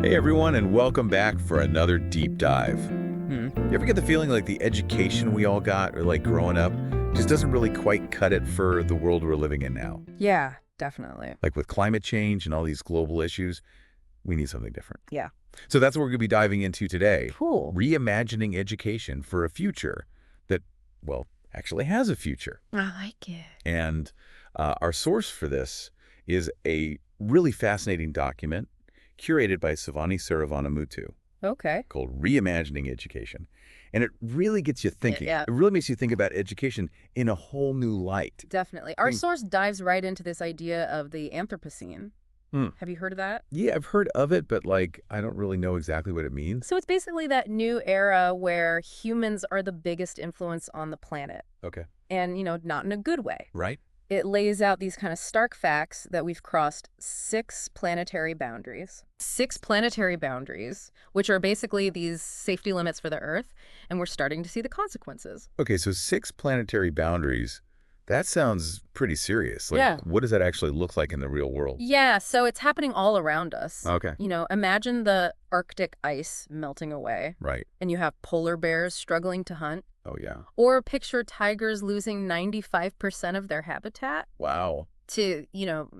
Hey everyone, and welcome back for another deep dive. You ever get the feeling like the education we all got, or like growing up, just doesn't really quite cut it for the world we're living in now? Yeah, definitely. Like with climate change and all these global issues, we need something different. Yeah. So that's what we're going to be diving into today. Cool. Reimagining education for a future that, well, actually has a future. I like it. And our source for this is a really fascinating document curated by Savani Saravanamuthu Okay. called Reimagining Education. And it really gets you thinking. Yeah. It really makes you think about education in a whole new light. Definitely. Our source dives right into this idea of the Anthropocene. Have you heard of that? Yeah, I've heard of it, but I don't really know exactly what it means. So it's basically that new era where humans are the biggest influence on the planet. Okay. And, not in a good way. Right? It lays out these kind of stark facts that we've crossed 6 planetary boundaries. 6 planetary boundaries, which are basically these safety limits for the Earth, and we're starting to see the consequences. Okay, so 6 planetary boundaries. That sounds pretty serious. Yeah. What does that actually look like in the real world? Yeah, so it's happening all around us. Okay. Imagine the Arctic ice melting away, Right. and you have polar bears struggling to hunt. Oh, yeah. Or picture tigers losing 95% of their habitat Wow. to,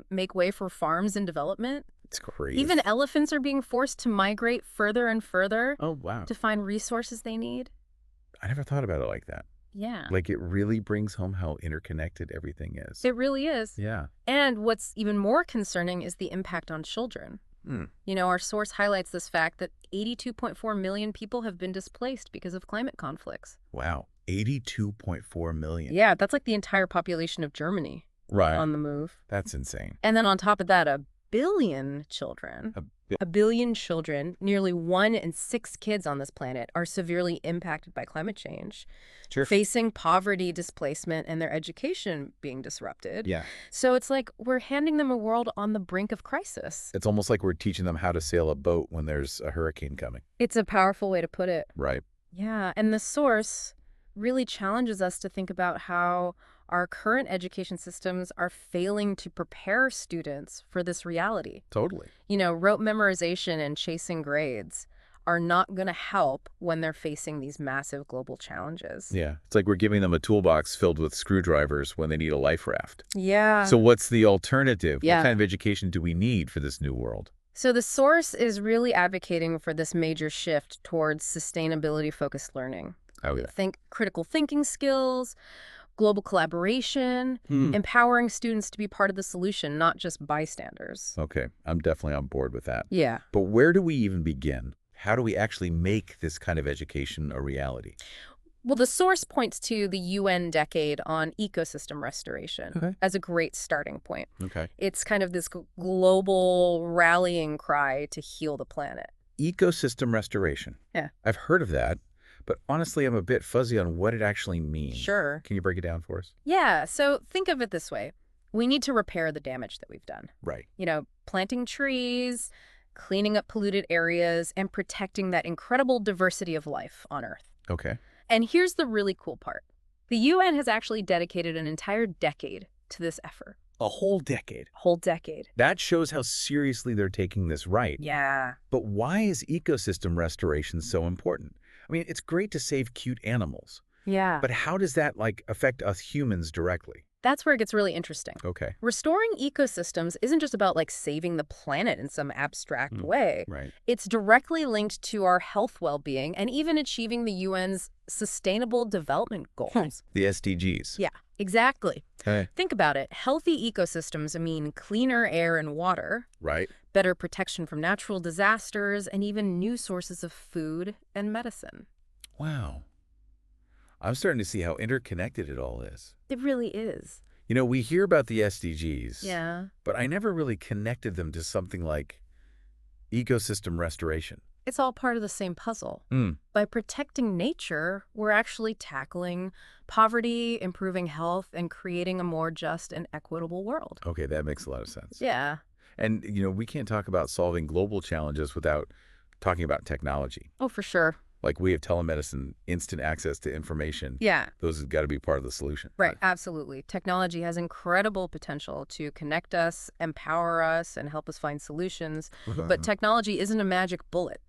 make way for farms and development. It's crazy. Even elephants are being forced to migrate further and further Oh, wow. to find resources they need. I never thought about it like that. Yeah. Like, it really brings home how interconnected everything is. It really is. Yeah. And what's even more concerning is the impact on children. Our source highlights this fact that 82.4 million people have been displaced because of climate conflicts. Wow. 82.4 million. Yeah, that's like the entire population of Germany Right. on the move. That's insane. And then on top of that, a billion children, nearly 1 in 6 kids on this planet are severely impacted by climate change, facing poverty, displacement, and their education being disrupted. Yeah. So it's like we're handing them a world on the brink of crisis. It's almost like we're teaching them how to sail a boat when there's a hurricane coming. It's a powerful way to put it. Right. Yeah, and the source really challenges us to think about how our current education systems are failing to prepare students for this reality. Totally. Rote memorization and chasing grades are not going to help when they're facing these massive global challenges. Yeah. It's like we're giving them a toolbox filled with screwdrivers when they need a life raft. Yeah. So what's the alternative? Yeah. What kind of education do we need for this new world? So the source is really advocating for this major shift towards sustainability-focused learning. Oh, yeah. Think critical thinking skills, global collaboration, empowering students to be part of the solution, not just bystanders. Okay. I'm definitely on board with that. Yeah. But where do we even begin? How do we actually make this kind of education a reality? Well, the source points to the UN decade on ecosystem restoration as a great starting point. Okay. It's kind of this global rallying cry to heal the planet. Ecosystem restoration. Yeah. I've heard of that, but honestly, I'm a bit fuzzy on what it actually means. Sure. Can you break it down for us? Yeah, so think of it this way. We need to repair the damage that we've done. Right. Planting trees, cleaning up polluted areas, and protecting that incredible diversity of life on Earth. Okay. And here's the really cool part. The UN has actually dedicated an entire decade to this effort. A whole decade. Whole decade. That shows how seriously they're taking this right. Yeah. But why is ecosystem restoration so important? I mean, it's great to save cute animals, Yeah. but how does that affect us humans directly? That's where it gets really interesting. Okay. Restoring ecosystems isn't just about saving the planet in some abstract way. Right. It's directly linked to our health well-being and even achieving the UN's Sustainable Development Goals. The SDGs. Yeah, exactly. Okay. Think about it. Healthy ecosystems mean cleaner air and water, Right. better protection from natural disasters, and even new sources of food and medicine. Wow. I'm starting to see how interconnected it all is. It really is. We hear about the SDGs. Yeah. But I never really connected them to something like ecosystem restoration. It's all part of the same puzzle. By protecting nature, we're actually tackling poverty, improving health, and creating a more just and equitable world. Okay, that makes a lot of sense. Yeah. And, we can't talk about solving global challenges without talking about technology. Oh, for sure. Like we have telemedicine, instant access to information. Yeah. Those have got to be part of the solution. Right, absolutely. Technology has incredible potential to connect us, empower us, and help us find solutions. But technology isn't a magic bullet.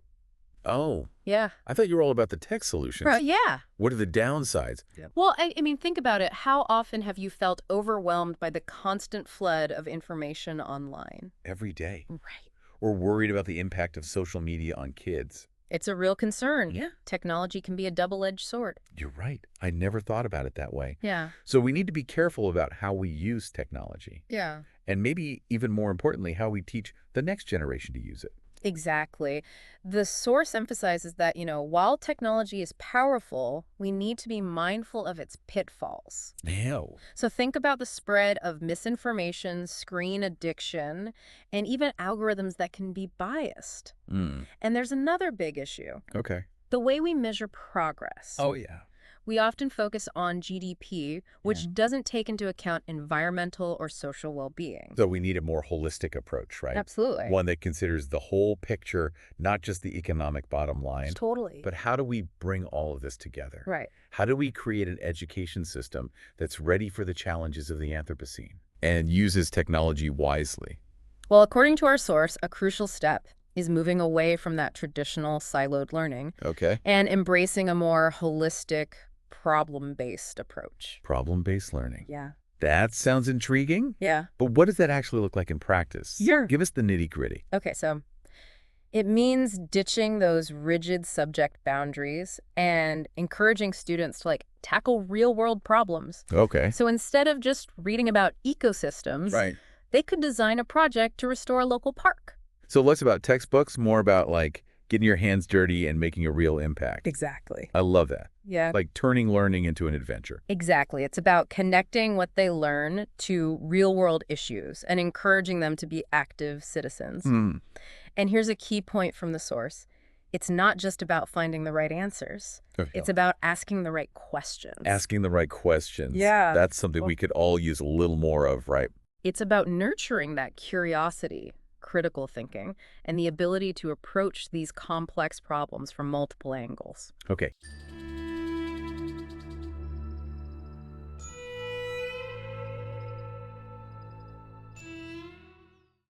Oh. Yeah. I thought you were all about the tech solutions. Right, yeah. What are the downsides? Well, I mean, think about it. How often have you felt overwhelmed by the constant flood of information online? Every day. Right. We're worried about the impact of social media on kids. It's a real concern. Yeah. Technology can be a double-edged sword. You're right. I never thought about it that way. Yeah. So we need to be careful about how we use technology. Yeah. And maybe even more importantly, how we teach the next generation to use it. Exactly. The source emphasizes that, while technology is powerful, we need to be mindful of its pitfalls. No. So think about the spread of misinformation, screen addiction, and even algorithms that can be biased. And there's another big issue. Okay. The way we measure progress. Oh, yeah. We often focus on GDP, which doesn't take into account environmental or social well-being. So we need a more holistic approach, right? Absolutely. One that considers the whole picture, not just the economic bottom line. Totally. But how do we bring all of this together? Right. How do we create an education system that's ready for the challenges of the Anthropocene and uses technology wisely? Well, according to our source, a crucial step is moving away from that traditional siloed learning. Okay. And embracing a more holistic, problem-based approach. Problem-based learning. Yeah. That sounds intriguing. Yeah. But what does that actually look like in practice? Sure. Give us the nitty-gritty. Okay, so it means ditching those rigid subject boundaries and encouraging students to tackle real-world problems. Okay. So instead of just reading about ecosystems, they could design a project to restore a local park. So less about textbooks, more about getting your hands dirty and making a real impact. Exactly. I love that. Yeah. Like turning learning into an adventure. Exactly. It's about connecting what they learn to real-world issues and encouraging them to be active citizens. And here's a key point from the source. It's not just about finding the right answers. It's about asking the right questions. Asking the right questions. Yeah. That's something we could all use a little more of, right? It's about nurturing that curiosity, critical thinking, and the ability to approach these complex problems from multiple angles. Okay.